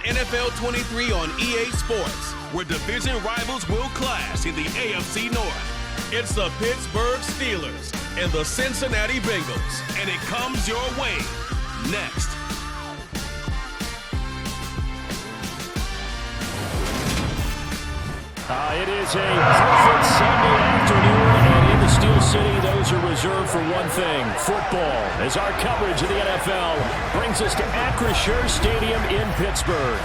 NFL 23 on EA Sports, where division rivals will clash in the AFC North. It's the Pittburgh Steelers and the Cincinnati Bengals, and it comes your way next. It is a perfect Sunday afternoon, and in the Steel City, those are reserved for one thing, football, as our coverage of the NFL brings us to Acrisure Stadium in Pittsburgh.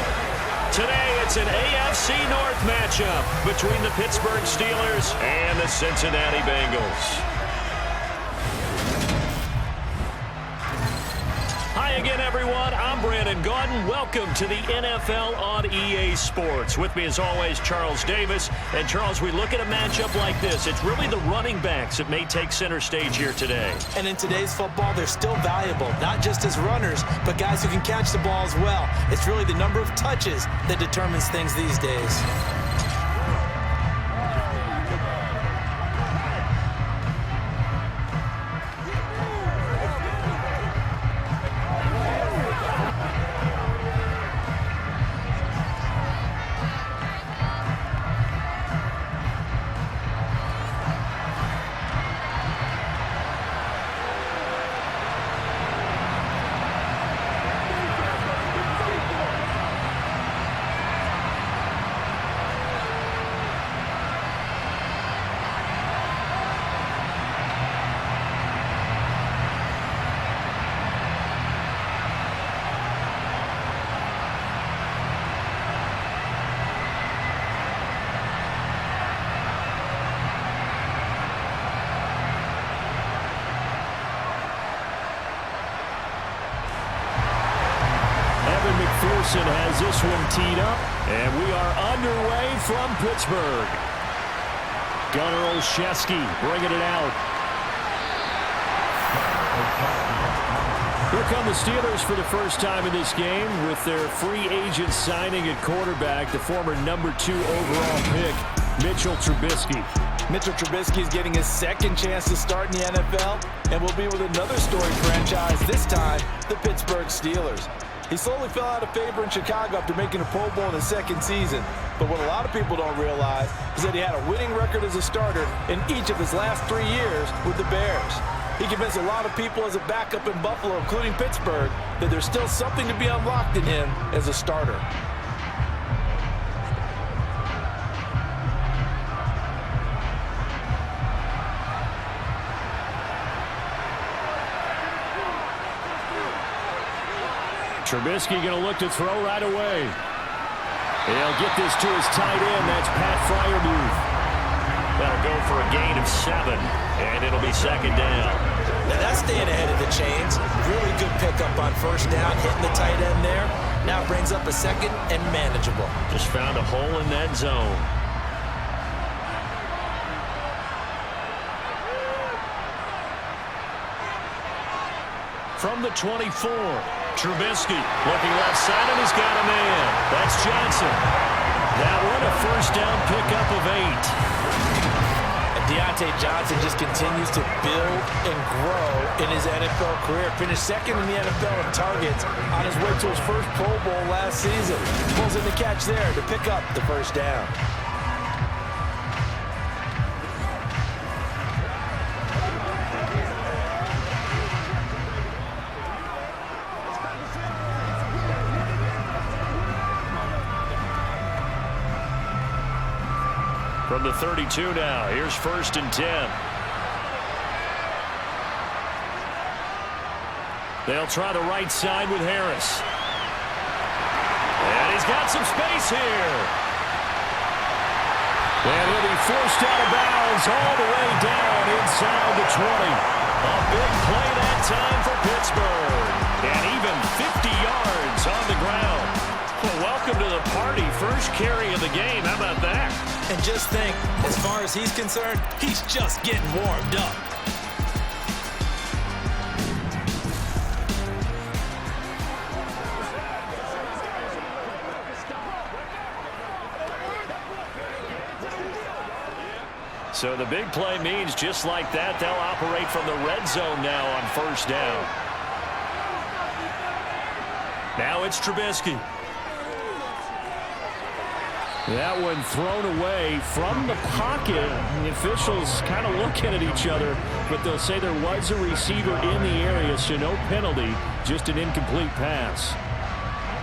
Today, it's an AFC North matchup between the Pittsburgh Steelers and the Cincinnati Bengals. Hi again, everyone. I'm Brandon Gaudin. Welcome to the NFL on EA Sports. With me, as always, Charles Davis. And, Charles, we look at a matchup like this. It's really the running backs that may take center stage here today. And in today's football, they're still valuable, not just as runners, but guys who can catch the ball as well. It's really the number of touches that determines things these days. Has this one teed up, and we are underway from Pittsburgh. Gunnar Olszewski bringing it out. Here come the Steelers for the first time in this game with their free agent signing at quarterback, the former number 2 overall pick, Mitchell Trubisky. Mitchell Trubisky is getting his second chance to start in the NFL, and will be with another storied franchise, this time the Pittsburgh Steelers. He slowly fell out of favor in Chicago after making a Pro Bowl in his second season. But what a lot of people don't realize is that he had a winning record as a starter in each of his last 3 years with the Bears. He convinced a lot of people as a backup in Buffalo, including Pittsburgh, that there's still something to be unlocked in him as a starter. Trubisky going to look to throw right away. He'll get this to his tight end. That's Pat Freiermuth. That'll go for a gain of 7, and it'll be second down. Now that's staying ahead of the chains. Really good pickup on first down, hitting the tight end there. Now brings up a second and manageable. Just found a hole in that zone. From the 24, Trubisky looking left side, and he's got a man. That's Johnson. That one a first down pickup of 8. And Deontay Johnson just continues to build and grow in his NFL career. Finished second in the NFL in targets on his way to his first Pro Bowl last season. Pulls in the catch there to pick up the first down. From the 32 now, here's first and 10. They'll try the right side with Harris. And he's got some space here. And he'll be forced out of bounds all the way down inside the 20. A big play that time for Pittsburgh. And even 50 yards on the ground. Well, welcome to the party. First carry of the game. How about that? And just think, as far as he's concerned, he's just getting warmed up. So the big play means just like that, they'll operate from the red zone now on first down. Now it's Trubisky. That one thrown away from the pocket. The officials kind of looking at each other, but they'll say there was a receiver in the area, so no penalty, just an incomplete pass.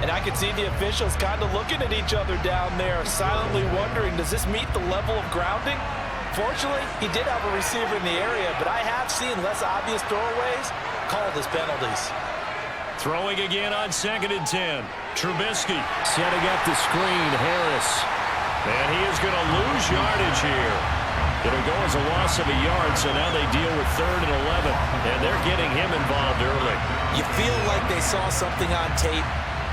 And I could see the officials kind of looking at each other down there, silently wondering, does this meet the level of grounding? Fortunately, he did have a receiver in the area, but I have seen less obvious throwaways called as penalties. Throwing again on 2nd and 10. Trubisky setting up the screen. Harris. And he is going to lose yardage here. It'll go as a loss of a yard, so now they deal with 3rd and 11. And they're getting him involved early. You feel like they saw something on tape,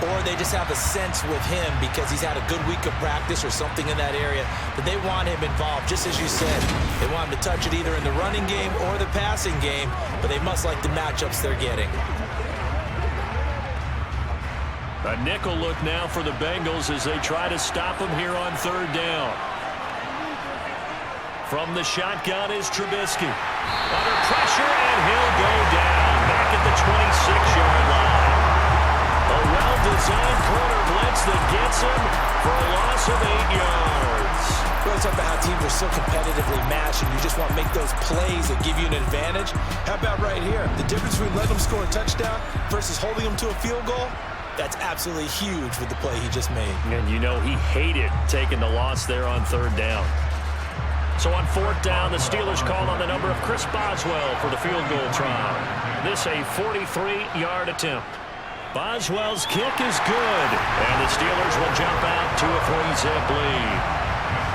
or they just have a sense with him because he's had a good week of practice or something in that area that they want him involved, just as you said. They want him to touch it either in the running game or the passing game, but they must like the matchups they're getting. A nickel look now for the Bengals as they try to stop him here on 3rd down. From the shotgun is Trubisky. Under pressure, and he'll go down back at the 26-yard line. A well-designed corner blitz that gets him for a loss of 8 yards. We're talking about how teams are so competitively matched and you just want to make those plays that give you an advantage. How about right here? The difference between letting them score a touchdown versus holding them to a field goal? That's absolutely huge with the play he just made. And you know he hated taking the loss there on 3rd down. So on 4th down, the Steelers call on the number of Chris Boswell for the field goal try. This a 43-yard attempt. Boswell's kick is good, and the Steelers will jump out to a 3-zip lead.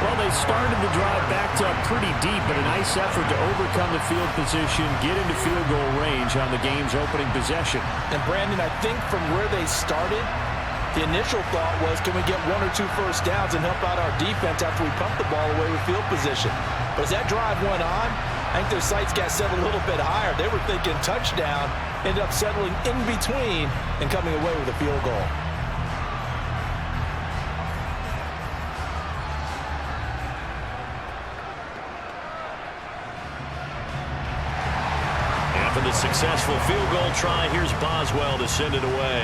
Well, they started the drive backed up pretty deep, but a nice effort to overcome the field position, get into field goal range on the game's opening possession. And Brandon, I think from where they started, the initial thought was, can we get 1 or 2 first downs and help out our defense after we pump the ball away with field position? But as that drive went on, I think their sights got set a little bit higher. They were thinking touchdown, ended up settling in between and coming away with a field goal. After the successful field goal try, here's Boswell to send it away.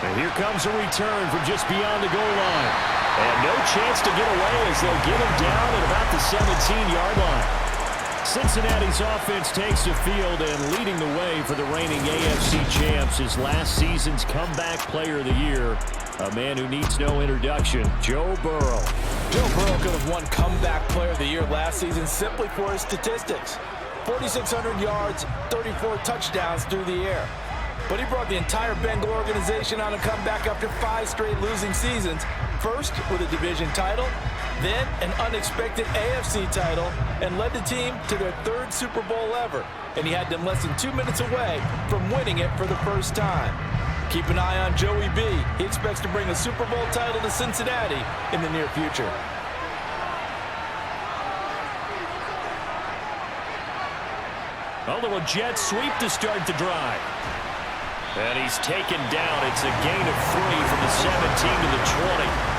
And here comes a return from just beyond the goal line. And no chance to get away as they'll get him down at about the 17-yard line. Cincinnati's offense takes the field and leading the way for the reigning AFC champs is last season's comeback player of the year. A man who needs no introduction, Joe Burrow. Joe Burrow could have won comeback player of the year last season simply for his statistics. 4,600 yards, 34 touchdowns through the air. But he brought the entire Bengal organization on a comeback after 5 straight losing seasons. First with a division title, then an unexpected AFC title, and led the team to their 3rd Super Bowl ever. And he had them less than 2 minutes away from winning it for the first time. Keep an eye on Joey B. He expects to bring a Super Bowl title to Cincinnati in the near future. A little jet sweep to start the drive. And he's taken down. It's a gain of 3 from the 17 to the 20.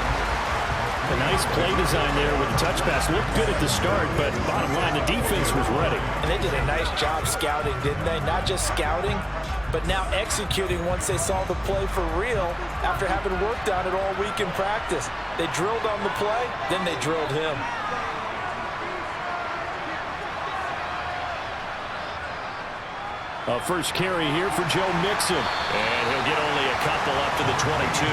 A nice play design there with the touch pass. Looked good at the start, but bottom line, the defense was ready. And they did a nice job scouting, didn't they? Not just scouting, but now executing once they saw the play for real after having worked on it all week in practice. They drilled on the play, then they drilled him. A first carry here for Joe Mixon. And he'll get only a couple up to the 22.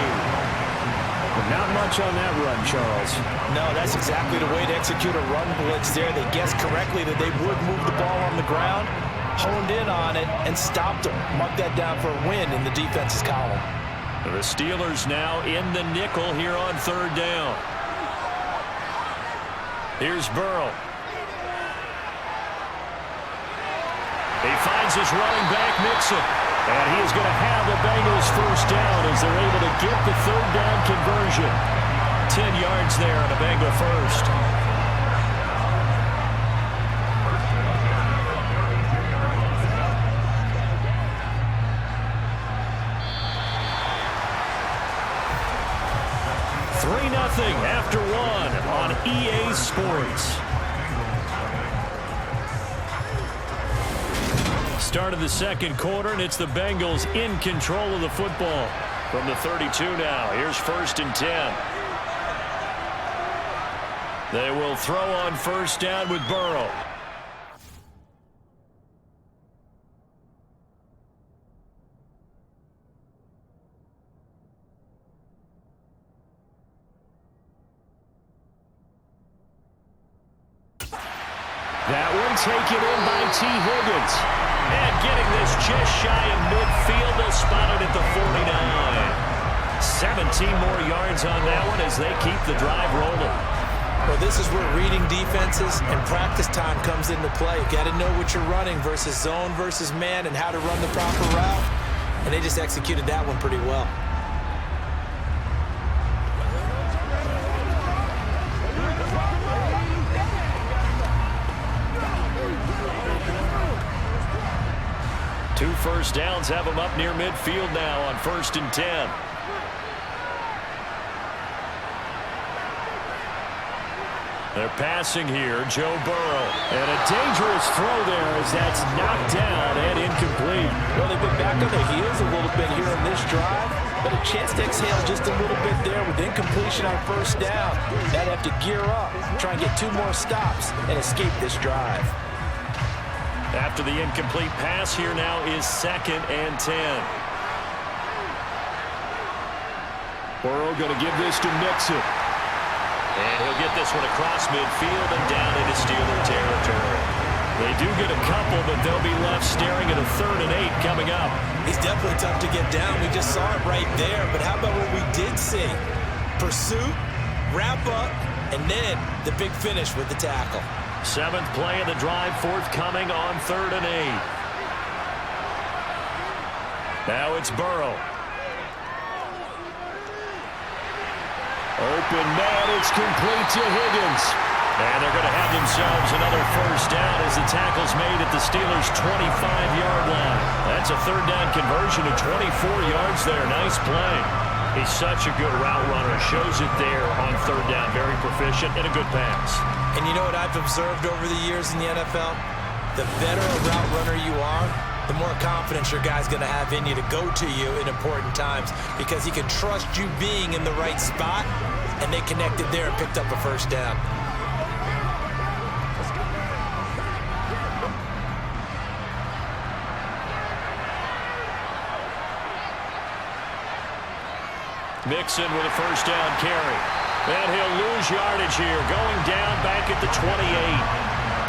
But not much on that run, Charles. No, that's exactly the way to execute a run blitz there. They guessed correctly that they would move the ball on the ground, honed in on it, and stopped them. Mark that down for a win in the defense's column. The Steelers now in the nickel here on 3rd down. Here's Burrow. He finds his running back, Mixon. And he is going to have the Bengals first down as they're able to get the 3rd down conversion. 10 yards there on a Bengal first. After 1 on EA Sports. Start of the 2nd quarter, and it's the Bengals in control of the football. From the 32 now, here's 1st and 10. They will throw on 1st down with Burrow. That one taken in by T. Higgins. And getting this just shy of midfield. They'll spot it at the 49. 17 more yards on that one as they keep the drive rolling. Well, this is where reading defenses and practice time comes into play. You got to know what you're running versus zone versus man and how to run the proper route. And they just executed that one pretty well. Two first downs have them up near midfield now on 1st and 10. They're passing here, Joe Burrow. And a dangerous throw there as that's knocked down and incomplete. Well, they've been back on their heels a little bit here on this drive, but a chance to exhale just a little bit there with incompletion on 1st down. They'd have to gear up, try and get 2 more stops, and escape this drive. After the incomplete pass, here now is 2nd and 10. Burrow going to give this to Mixon. And he'll get this one across midfield and down into Steeler territory. They do get a couple, but they'll be left staring at a 3rd and 8 coming up. He's definitely tough to get down. We just saw it right there. But how about what we did see? Pursuit, wrap up, and then the big finish with the tackle. 7th play of the drive forthcoming on 3rd and 8. Now it's Burrow. Open man, it's complete to Higgins. And they're going to have themselves another 1st down as the tackle's made at the Steelers' 25-yard line. That's a 3rd down conversion of 24 yards there. Nice play. He's such a good route runner. Shows it there on 3rd down. Very proficient and a good pass. And you know what I've observed over the years in the NFL? The better a route runner you are, the more confidence your guy's going to have in you to go to you in important times because he can trust you being in the right spot, and they connected there and picked up a 1st down. Mixon with a 1st down carry. And he'll lose yardage here, going down back at the 28.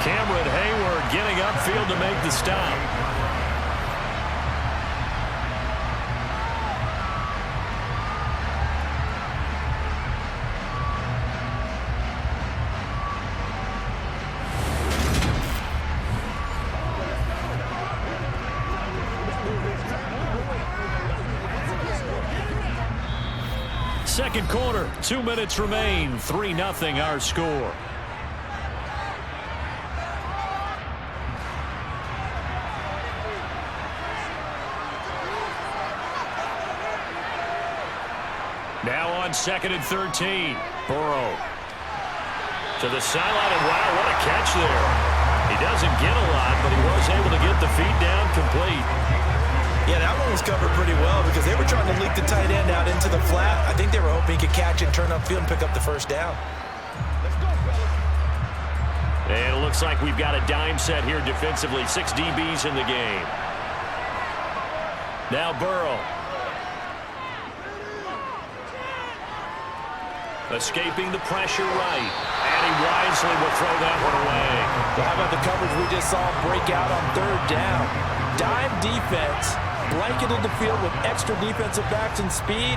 Cameron Hayward getting upfield to make the stop. Second quarter, 2 minutes remain, 3-0 our score. Now on 2nd and 13, Burrow to the sideline, and wow, what a catch there. He doesn't get a lot, but he was able to get the feet down complete. Yeah, that one was covered pretty well because they were trying to leak the tight end out into the flat. I think they were hoping he could catch it, turn upfield, and pick up the 1st down. And it looks like we've got a dime set here defensively. 6 DBs in the game. Now Burrow. Escaping the pressure right. And he wisely will throw that one away. Well, how about the coverage we just saw break out on 3rd down? Dime defense. Blanketed the field with extra defensive backs and speed,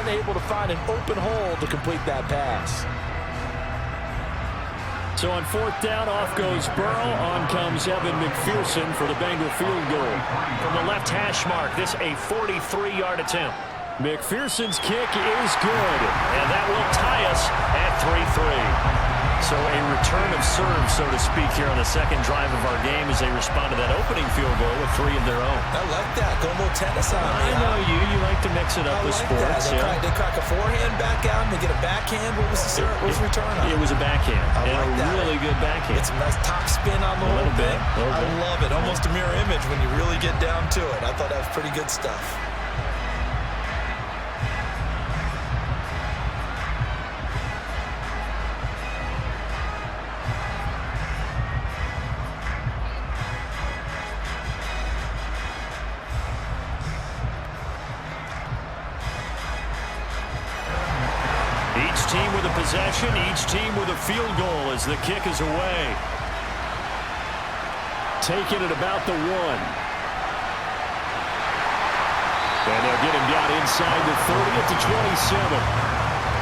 unable to find an open hole to complete that pass. So on 4th down, off goes Burrow. On comes Evan McPherson for the Bengal field goal. From the left hash mark, this a 43-yard attempt. McPherson's kick is good, and that will tie us at 3-3. So a return of serve, so to speak, here on the 2nd drive of our game as they respond to that opening field goal with 3 of their own. I like that. Go a little tennis on I know you. You like to mix it up with sports. They crack a forehand back out and they get a backhand. What was the return on? It was a backhand. I like that. Really good backhand. It's a nice top spin on the whole thing. I love it. Almost a mirror image when you really get down to it. I thought that was pretty good stuff. Each team with a possession, each team with a field goal as the kick is away. Taking it about the 1. And they'll get him down inside the 30 at the 27.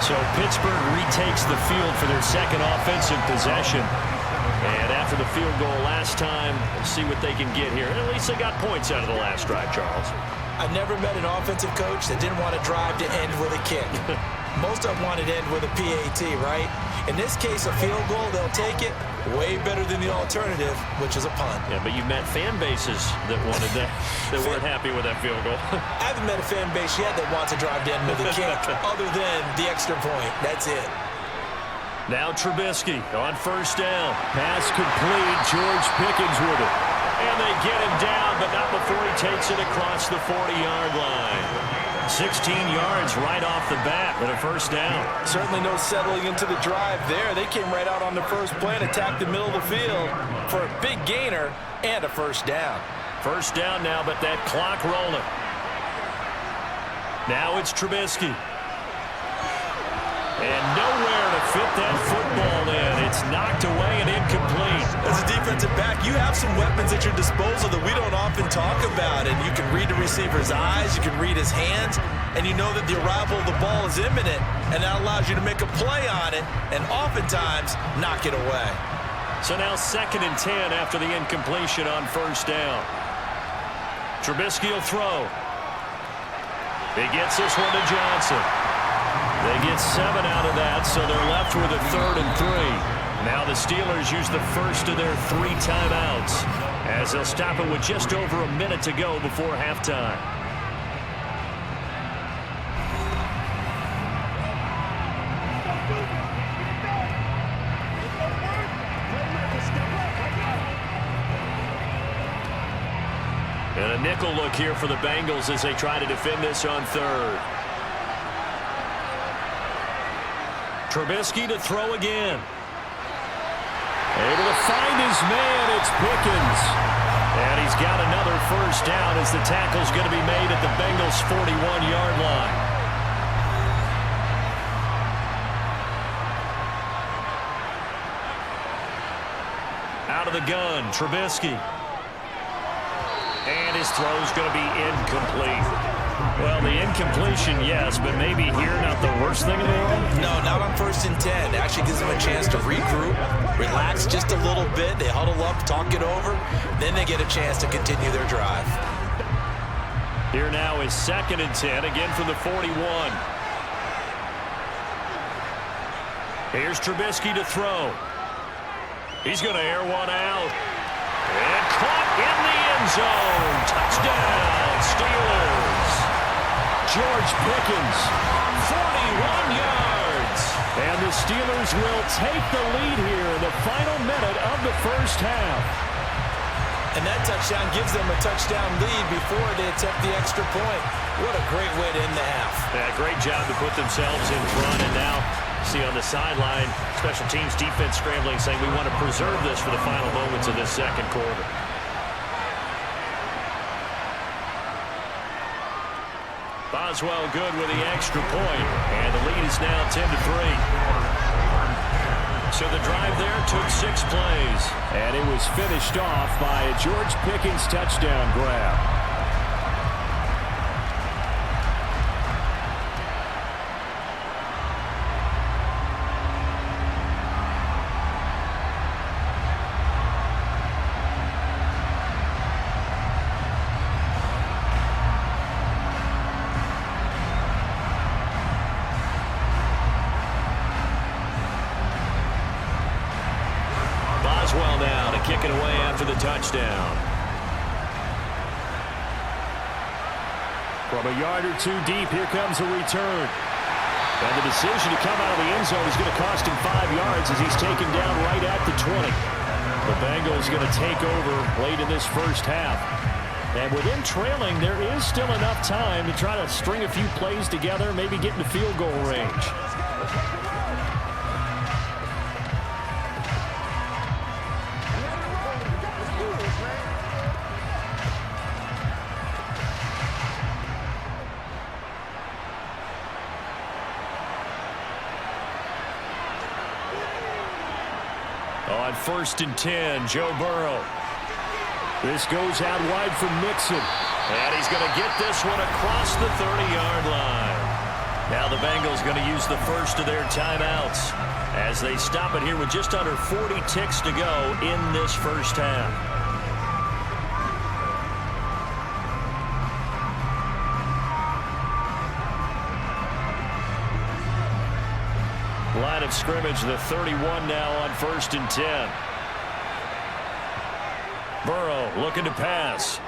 So Pittsburgh retakes the field for their second offensive possession. And after the field goal last time, we'll see what they can get here. And at least they got points out of the last drive, Charles. I never met an offensive coach that didn't want to drive to end with a kick. Most of them wanted to end with a PAT, right? In this case, a field goal, they'll take it. Way better than the alternative, which is a punt. Yeah, but you've met fan bases that wanted that, that weren't happy with that field goal. I haven't met a fan base yet that wants to drive to end with a kick other than the extra point. That's it. Now Trubisky on first down. Pass complete. George Pickens with it. And they get him down, but not before he takes it across the 40-yard line. 16 yards right off the bat with a first down. Certainly no settling into the drive there. They came right out on the first play and attacked the middle of the field for a big gainer and a first down. First down now, but that clock rolling. Now it's Trubisky. And nowhere to fit that football in. It's knocked away and incomplete. As a defensive back, you have some weapons at your disposal that we don't often talk about. And you can read the receiver's eyes, you can read his hands, and you know that the arrival of the ball is imminent. And that allows you to make a play on it and oftentimes knock it away. So now 2nd and 10 after the incompletion on first down. Trubisky will throw. He gets this one to Johnson. They get 7 out of that, so they're left with a 3rd and 3. Now the Steelers use the first of their 3 timeouts as they'll stop it with just over a minute to go before halftime. And a nickel look here for the Bengals as they try to defend this on 3rd. Trubisky to throw again. Able to find his man. It's Pickens. And he's got another first down as the tackle's going to be made at the Bengals' 41-yard line. Out of the gun, Trubisky. And his throw's going to be incomplete. Well, the incompletion, yes, but maybe here not the worst thing in the world? No, not on 1st and 10. It actually gives them a chance to regroup, relax just a little bit. They huddle up, talk it over. Then they get a chance to continue their drive. Here now is 2nd and 10, again from the 41. Here's Trubisky to throw. He's going to air one out. And caught in the end zone. Touchdown, Steelers. George Pickens, 41 yards. And the Steelers will take the lead here in the final minute of the first half. And that touchdown gives them a touchdown lead before they attempt the extra point. What a great way to end the half. Yeah, great job to put themselves in front. And now, see on the sideline, special teams defense scrambling, saying we want to preserve this for the final moments of this second quarter. Boswell good with the extra point, and the lead is now 10-3. So the drive there took 6 plays, and it was finished off by a George Pickens touchdown grab. Boswell now to kick it away after the touchdown. From a yard or 2 deep, here comes a return. And the decision to come out of the end zone is going to cost him 5 yards as he's taken down right at the 20. The Bengals going to take over late in this first half. And with them trailing, there is still enough time to try to string a few plays together, maybe get into field goal range. On 1st and 10, Joe Burrow. This goes out wide for Mixon. And he's going to get this one across the 30-yard line. Now the Bengals going to use the first of their timeouts as they stop it here with just under 40 ticks to go in this first half. Line of scrimmage, the 31 now on 1st and 10. Burrow looking to pass.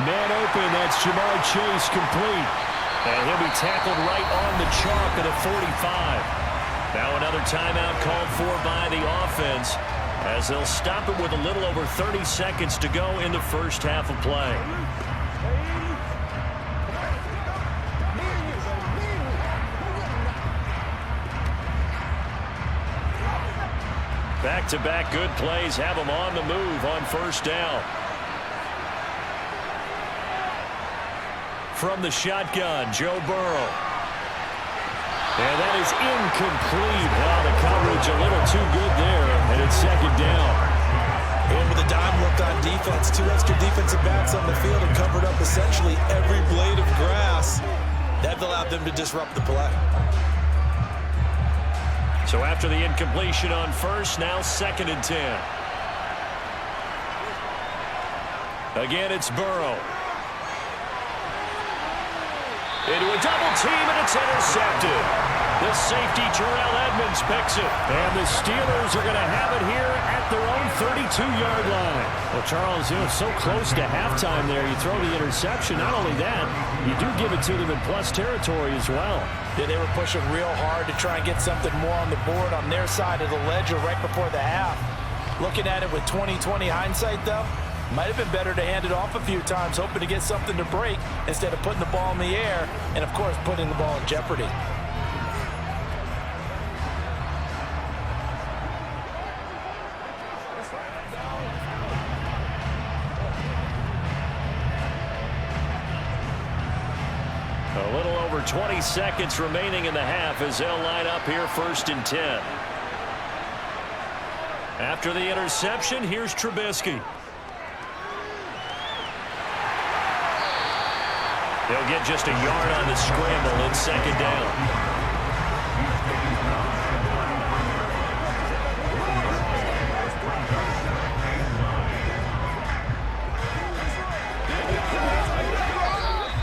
Man open, that's Jamar Chase, complete. And he'll be tackled right on the chalk at a 45. Now another timeout called for by the offense as they'll stop it with a little over 30 seconds to go in the first half of play. Back-to-back good plays have them on the move on 1st down. From the shotgun, Joe Burrow. And that is incomplete. Well, the coverage a little too good there, and it's 2nd down. And with a dime look on defense, 2 extra defensive backs on the field and covered up essentially every blade of grass. That allowed them to disrupt the play. So after the incompletion on 1st, now 2nd and 10. Again, it's Burrow. Into a double team, and it's intercepted. The safety, Terrell Edmonds, picks it. And the Steelers are going to have it here at their own 32-yard line. Well, Charles, you know, so close to halftime there. You throw the interception. Not only that, you do give it to them in plus territory as well. Yeah, they were pushing real hard to try and get something more on the board on their side of the ledger right before the half. Looking at it with 20/20 hindsight, though, might have been better to hand it off a few times, hoping to get something to break instead of putting the ball in the air and, of course, putting the ball in jeopardy. A little over 20 seconds remaining in the half as they'll line up here 1st and 10. After the interception, here's Trubisky. They'll get just a yard on the scramble in 2nd down.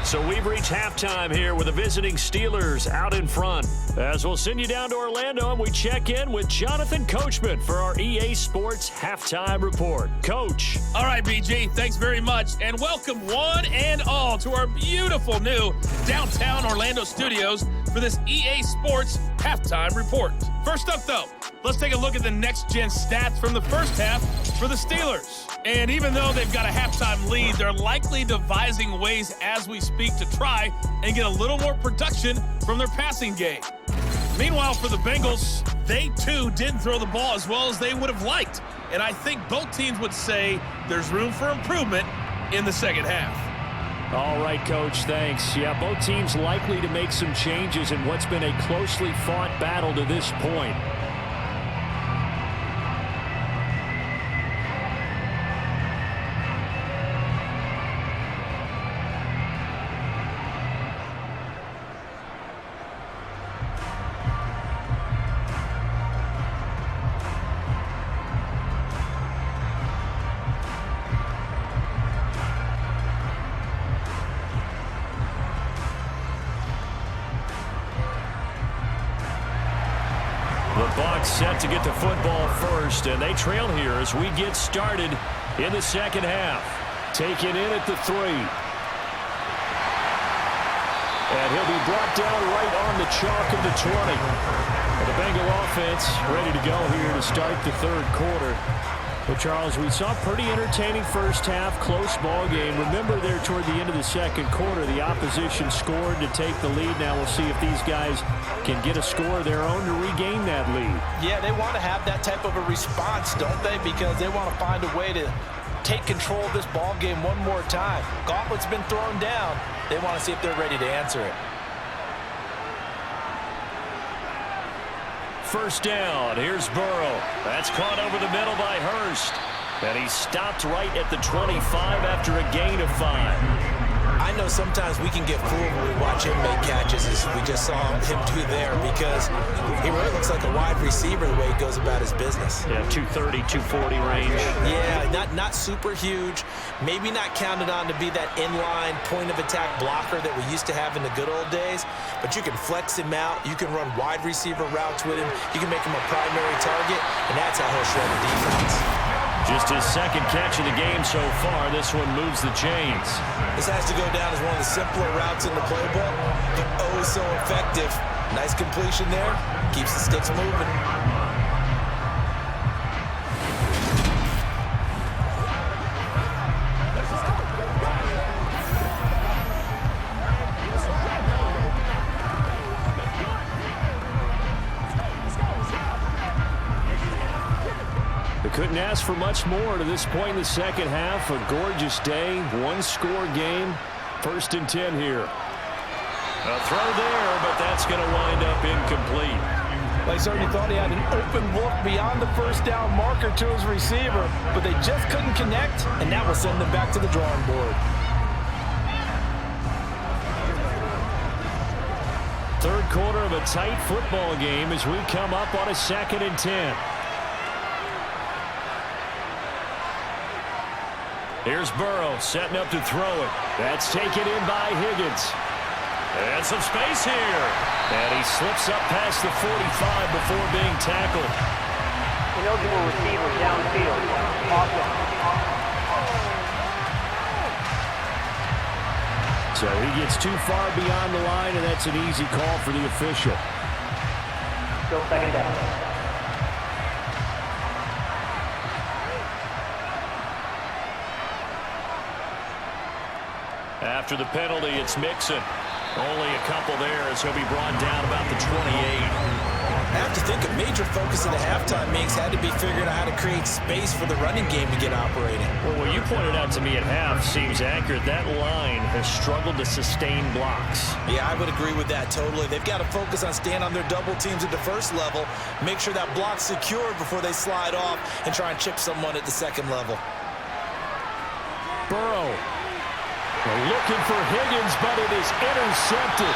So we've reached halftime here with the visiting Steelers out in front. As we'll send you down to Orlando and we check in with Jonathan Coachman for our EA Sports Halftime Report. Coach. All right, BG, thanks very much. And welcome one and all to our beautiful new downtown Orlando studios for this EA Sports Halftime Report. First up, though, let's take a look at the next-gen stats from the first half for the Steelers. And even though they've got a halftime lead, they're likely devising ways as we speak to try and get a little more production from their passing game. Meanwhile, for the Bengals, they too didn't throw the ball as well as they would have liked. And I think both teams would say there's room for improvement in the second half. All right, Coach, thanks. Yeah, both teams likely to make some changes in what's been a closely fought battle to this point. Set to get the football first, and they trail here as we get started in the second half. Taken in at the 3. And he'll be brought down right on the chalk of the 20. And the Bengal offense ready to go here to start the third quarter. Well, Charles, we saw a pretty entertaining first half, close ball game. Remember there toward the end of the second quarter, the opposition scored to take the lead. Now we'll see if these guys can get a score of their own to regain that lead. Yeah, they want to have that type of a response, don't they? Because they want to find a way to take control of this ball game one more time. Gauntlet's been thrown down. They want to see if they're ready to answer it. first down. Here's Burrow. That's caught over the middle by Hurst. And he stopped right at the 25 after a gain of 5. I know sometimes we can get fooled when we watch him make catches, as we just saw him do there, because he really looks like a wide receiver the way he goes about his business. Yeah, 230, 240 range. Yeah, not super huge. Maybe not counted on to be that inline point-of-attack blocker that we used to have in the good old days, but you can flex him out. You can run wide receiver routes with him. You can make him a primary target, and that's how he'll shred the defense. Just his second catch of the game so far. This one moves the chains. This has to go down as one of the simpler routes in the playbook, but oh so effective. Nice completion there. Keeps the sticks moving. Couldn't ask for much more to this point in the second half. A gorgeous day, one-score game. 1st and 10 here. A throw there, but that's going to wind up incomplete. They certainly thought he had an open look beyond the first down marker to his receiver, but they just couldn't connect, and that will send them back to the drawing board. Third quarter of a tight football game as we come up on a 2nd and 10. Here's Burrow setting up to throw it. That's taken in by Higgins. And some space here. And he slips up past the 45 before being tackled. Ineligible receiver downfield. Awesome. So he gets too far beyond the line, and that's an easy call for the official. Still 2nd down. After the penalty, it's Mixon. Only a couple there as he'll be brought down about the 28. I have to think a major focus of the halftime meetings had to be figuring out how to create space for the running game to get operating. Well, what you pointed out to me at half seems accurate. That line has struggled to sustain blocks. Yeah, I would agree with that totally. They've got to focus on staying on their double teams at the first level, make sure that block's secure before they slide off and try and chip someone at the second level. Burrow. They're looking for Higgins, but it is intercepted.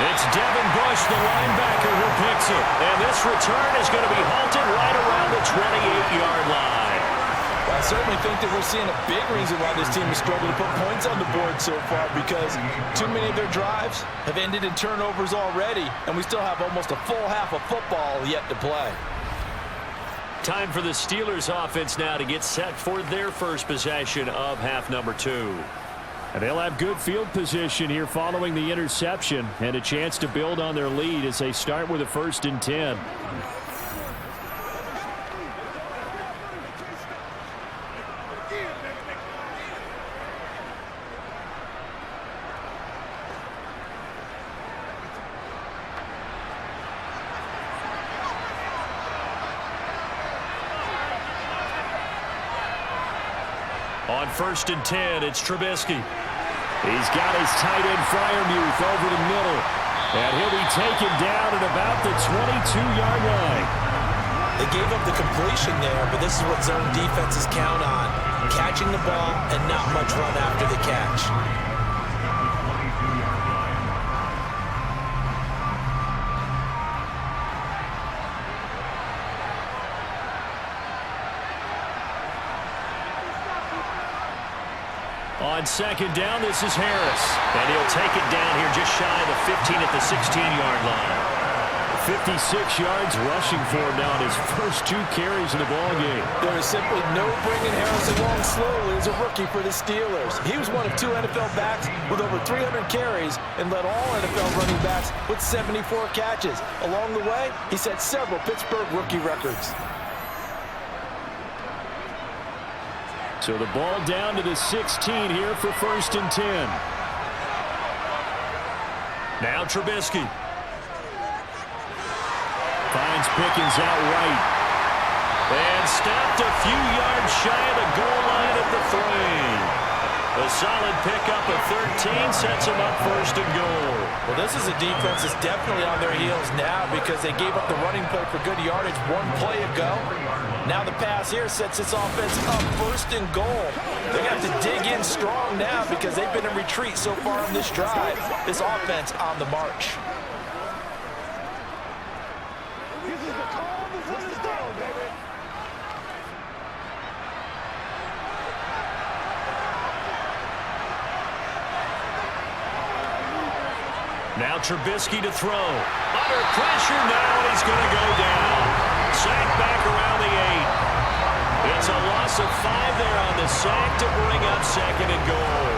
It's Devin Bush, the linebacker, who picks it. And this return is going to be halted right around the 28-yard line. Well, I certainly think that we're seeing a big reason why this team has struggled to put points on the board so far, because too many of their drives have ended in turnovers already, and we still have almost a full half of football yet to play. Time for the Steelers offense now to get set for their first possession of half number 2. And they'll have good field position here following the interception and a chance to build on their lead as they start with a 1st and 10. On 1st and 10, it's Trubisky. He's got his tight end Freiermuth over the middle. And he'll be taken down at about the 22-yard line. They gave up the completion there, but this is what zone defenses count on. Catching the ball and not much run after the catch. On 2nd down, this is Harris. And he'll take it down here just shy of the 15 at the 16-yard line. 56 yards rushing for him now in his first 2 carries of the ballgame. There is simply no bringing Harris along slowly as a rookie for the Steelers. He was one of 2 NFL backs with over 300 carries and led all NFL running backs with 74 catches. Along the way, he set several Pittsburgh rookie records. So the ball down to the 16 here for 1st and 10. Now Trubisky. Finds Pickens out right. And stopped a few yards shy of the goal line at the 3. A solid pickup of 13 sets them up first and goal. Well, this is a defense that's definitely on their heels now because they gave up the running play for good yardage one play ago. Now the pass here sets this offense up first and goal. They're going to have to dig in strong now because they've been in retreat so far on this drive. This offense on the march. Now Trubisky to throw. Under pressure now, and he's going to go down. Sacked back around the 8. It's a loss of 5 there on the sack to bring up second and goal.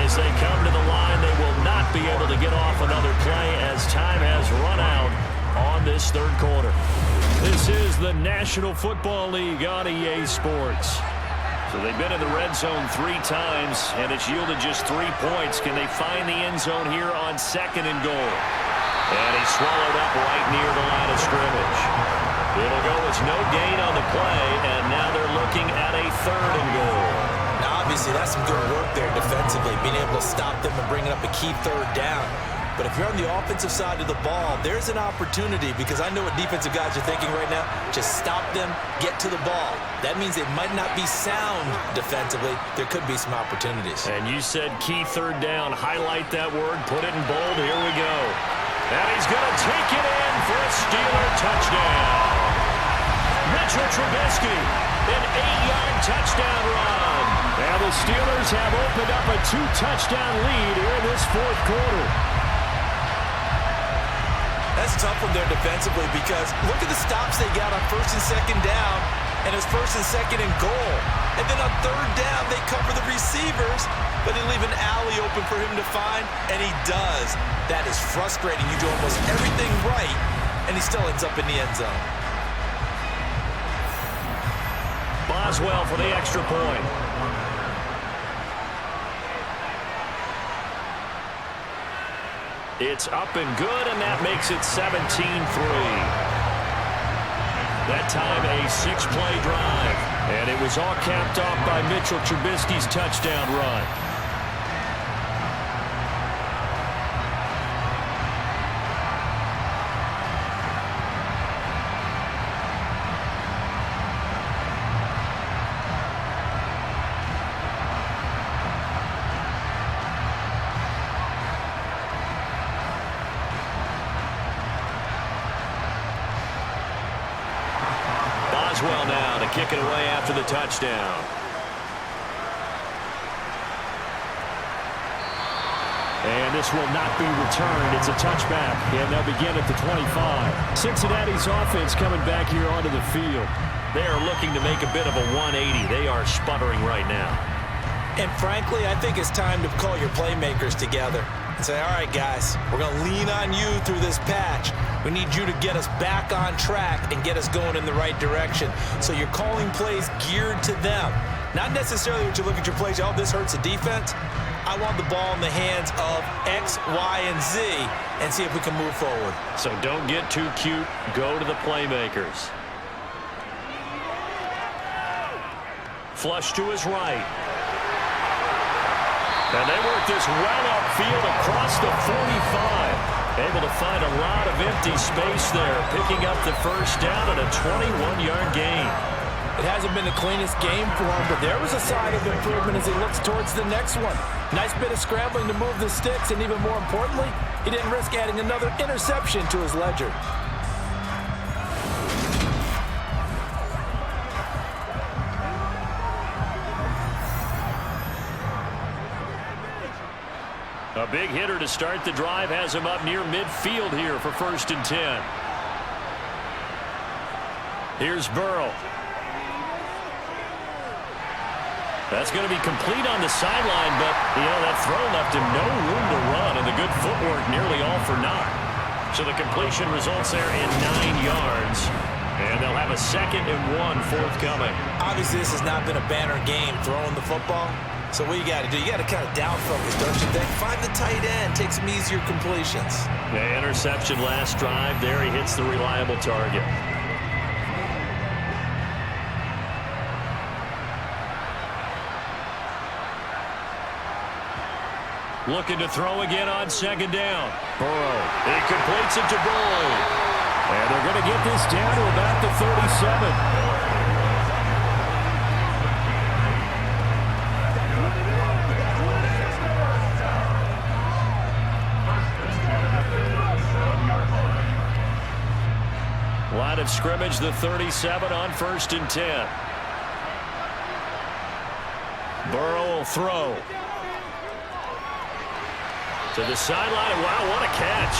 As they come to the line, they will not be able to get off another play as time has run out on this third quarter. This is the National Football League on EA Sports. So they've been in the red zone 3 times, and it's yielded just 3 points. Can they find the end zone here on second and goal? And he's swallowed up right near the line of scrimmage. It'll go as no gain on the play, and now they're looking at a third and goal. Now, obviously, that's some good work there defensively, being able to stop them and bringing up a key third down. But if you're on the offensive side of the ball, there's an opportunity because I know what defensive guys are thinking right now. Just stop them, get to the ball. That means it might not be sound defensively. There could be some opportunities. And you said key third down. Highlight that word. Put it in bold. Here we go. And he's going to take it in for a Steeler touchdown. Mitchell Trubisky, an 8-yard touchdown run. Now the Steelers have opened up a 2-touchdown lead here in this fourth quarter. That's tough from there defensively because look at the stops they got on first and second down, and it's first and second and goal. And then on third down, they cover the receivers, but they leave an alley open for him to find, and he does. That is frustrating. You do almost everything right, and he still ends up in the end zone. Boswell for the extra point. It's up and good, and that makes it 17-3. That time a 6-play drive, and it was all capped off by Mitchell Trubisky's touchdown run. Boswell now to kick it away after the touchdown. And this will not be returned. It's a touchback, and they'll begin at the 25. Cincinnati's offense coming back here onto the field. They are looking to make a bit of a 180. They are sputtering right now. And frankly, I think it's time to call your playmakers together and say, all right, guys, we're going to lean on you through this patch. We need you to get us back on track and get us going in the right direction. So you're calling plays geared to them. Not necessarily what you look at your plays, oh, this hurts the defense. I want the ball in the hands of X, Y, and Z and see if we can move forward. So don't get too cute. Go to the playmakers. Flush to his right. And they work this well upfield across the 45. Able to find a lot of empty space there, picking up the first down and a 21-yard gain. It hasn't been the cleanest game for him, but there was a sign of improvement as he looks towards the next one. Nice bit of scrambling to move the sticks, and even more importantly, he didn't risk adding another interception to his ledger. A big hitter to start the drive has him up near midfield here for 1st and 10. Here's Burrow. That's going to be complete on the sideline, but, that throw left him no room to run, and the good footwork nearly all for naught. So the completion results there in 9 yards. And they'll have a 2nd and 1 forthcoming. Obviously, this has not been a banner game throwing the football. So what you got to do, you got to kind of down focus, don't you think? Find the tight end, take some easier completions. The interception last drive. There he hits the reliable target. Looking to throw again on 2nd down. Burrow. He completes it to Boyd. And they're going to get this down to about the 37. Line of scrimmage, the 37 on 1st and 10. Burrow will throw. To the sideline. Wow, what a catch.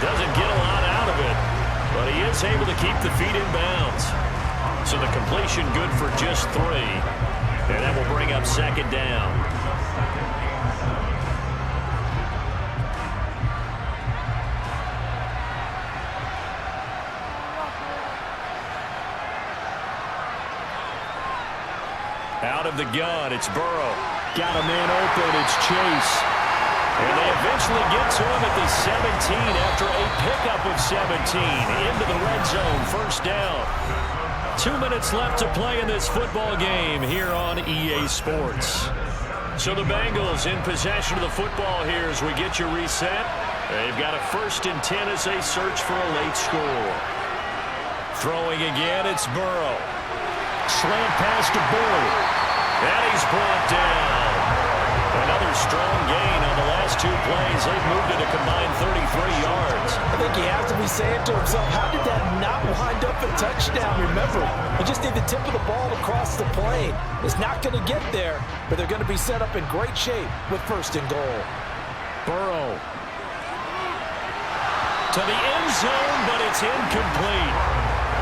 Doesn't get a lot out of it, but he is able to keep the feet in bounds. So the completion good for just 3. And that will bring up 2nd down. Out of the gun, it's Burrow. Got a man open, it's Chase. And they eventually get to him at the 17 after a pickup of 17 into the red zone, 1st down. 2 minutes left to play in this football game here on EA Sports. So the Bengals in possession of the football here as we get you reset. They've got a 1st and 10 as they search for a late score. Throwing again, it's Burrow. Slant pass to Boyd. And he's brought down. Another strong gain on the last 2 plays. They've moved it a combined 33 yards. I think he has to be saying to himself, how did that not wind up a touchdown? Remember, you just need the tip of the ball across the plane. It's not going to get there, but they're going to be set up in great shape with 1st and goal. Burrow. To the end zone, but it's incomplete.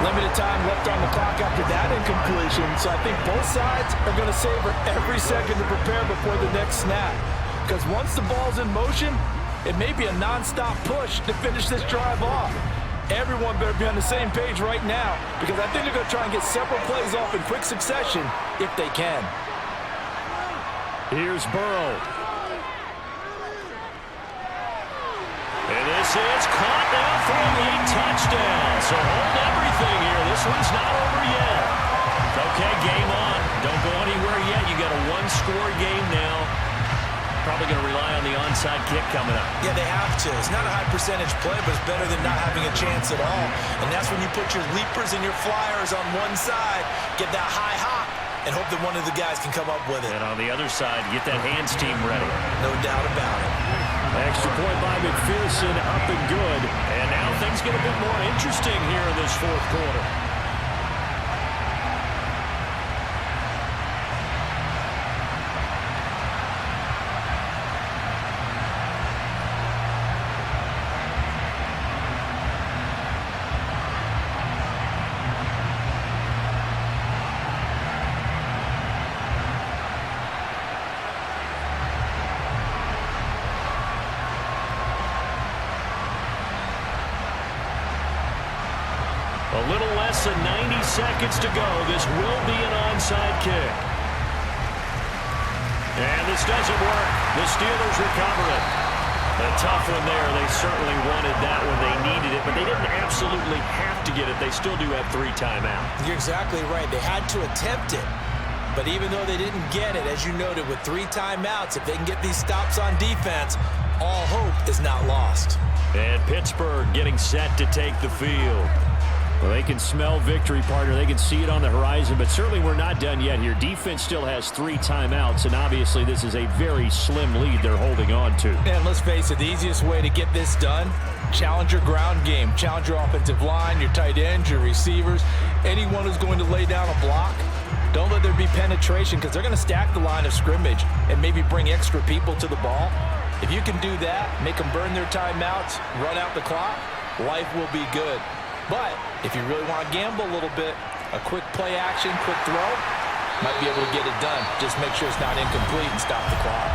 Limited time left on the clock after that incompletion, so I think both sides are going to savor every second to prepare before the next snap. Because once the ball's in motion, it may be a non-stop push to finish this drive off. Everyone better be on the same page right now, because I think they're going to try and get several plays off in quick succession if they can. Here's Burrow. And this is caught now for a late touchdown. So hold everything here. This one's not over yet. Okay, game on. Don't go anywhere yet. You got a 1-score game now. Probably going to rely on the onside kick coming up. Yeah, they have to. It's not a high percentage play, but it's better than not having a chance at all. And that's when you put your leapers and your flyers on one side, get that high hop, and hope that one of the guys can come up with it. And on the other side, get that hands team ready. No doubt about it. Extra point by McPherson, up and good. And now things get a bit more interesting here in this 4th quarter. A little less than 90 seconds to go. This will be an onside kick. And this doesn't work. The Steelers recover it. A tough one there. They certainly wanted that when they needed it, but they didn't absolutely have to get it. They still do have 3 timeouts. You're exactly right. They had to attempt it. But even though they didn't get it, as you noted, with 3 timeouts, if they can get these stops on defense, all hope is not lost. And Pittburgh getting set to take the field. Well, they can smell victory, partner. They can see it on the horizon, but certainly we're not done yet here. Defense still has 3 timeouts, and obviously this is a very slim lead they're holding on to. And let's face it, the easiest way to get this done, challenge your ground game. Challenge your offensive line, your tight ends, your receivers, anyone who's going to lay down a block. Don't let there be penetration, because they're going to stack the line of scrimmage and maybe bring extra people to the ball. If you can do that, make them burn their timeouts, run out the clock, life will be good. But if you really want to gamble a little bit, a quick play action, quick throw, might be able to get it done. Just make sure it's not incomplete and stop the clock.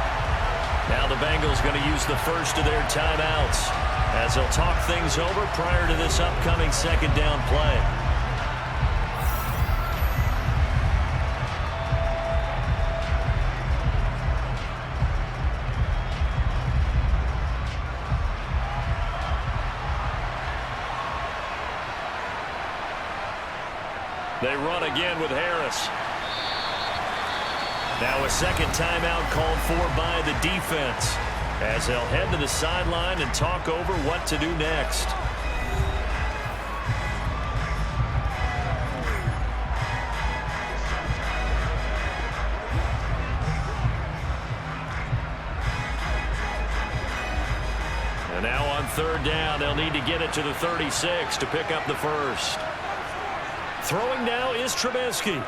Now the Bengals going to use the first of their timeouts as they'll talk things over prior to this upcoming 2nd down play. They run again with Harris. Now a second timeout called for by the defense as they'll head to the sideline and talk over what to do next. And now on third down, they'll need to get it to the 36 to pick up the first. Throwing now is Trubisky.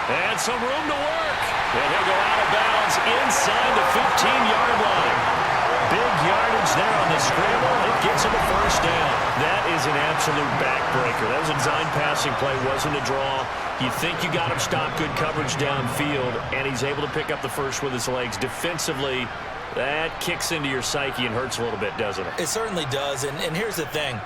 And some room to work. And he'll go out of bounds inside the 15-yard line. Big yardage there on the scramble. It gets him a first down. That is an absolute backbreaker. That was a design passing play, wasn't a draw. You think you got him stopped, good coverage downfield, and he's able to pick up the first with his legs. Defensively, that kicks into your psyche and hurts a little bit, doesn't it? It certainly does, and here's the thing.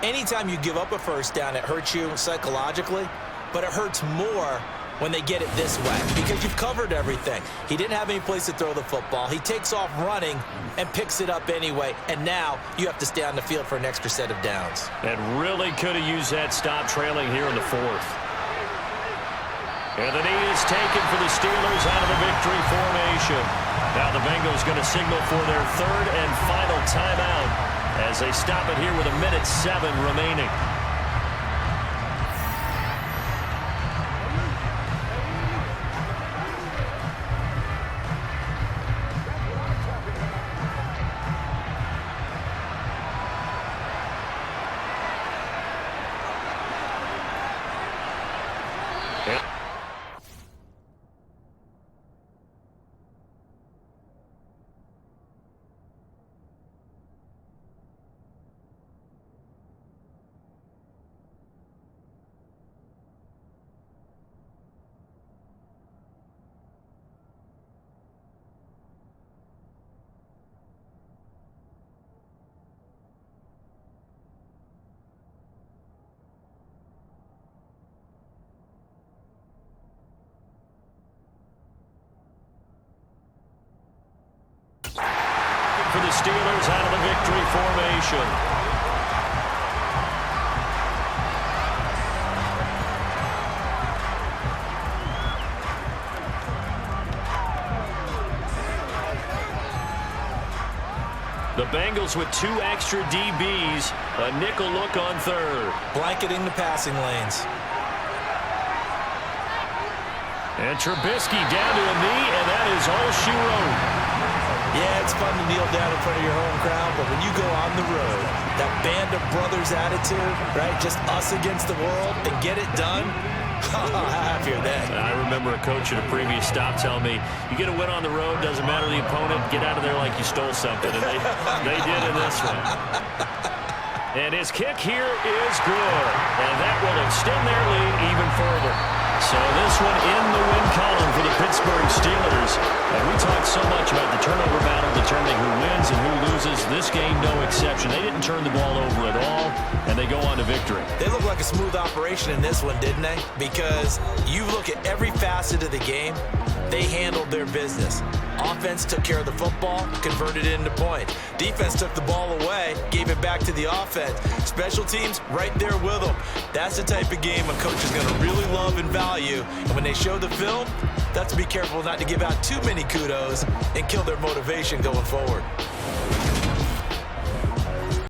Anytime you give up a first down, it hurts you psychologically, but it hurts more when they get it this way because you've covered everything. He didn't have any place to throw the football. He takes off running and picks it up anyway, and now you have to stay on the field for an extra set of downs. And really could have used that stop trailing here in the fourth. And the knee is taken for the Steelers out of the victory formation. Now the Bengals going to signal for their third and final timeout as they stop it here with 1:07 remaining. For the Steelers out of the victory formation. The Bengals with 2 extra DBs, a nickel look on third. Blanketing the passing lanes. And Trubisky down to a knee, and that is all she wrote. Yeah, it's fun to kneel down in front of your home crowd, but when you go on the road, that band of brothers attitude, right, just us against the world, and get it done, how happy are they? I remember a coach at a previous stop telling me, you get a win on the road, doesn't matter the opponent, get out of there like you stole something, and they did in this one. And his kick here is good, and that will extend their lead even further. So this one in the win column for the Pittsburgh Steelers. And we talked so much about the turnover battle determining who wins and who loses. This game, no exception. They didn't turn the ball over at all, and they go on to victory. They look like a smooth operation in this one, didn't they? Because you look at every facet of the game, they handled their business. Offense took care of the football, converted it into points. Defense took the ball away, gave it back to the offense. Special teams, right there with them. That's the type of game a coach is going to really love and value. And when they show the film, that's to be careful not to give out too many kudos and kill their motivation going forward.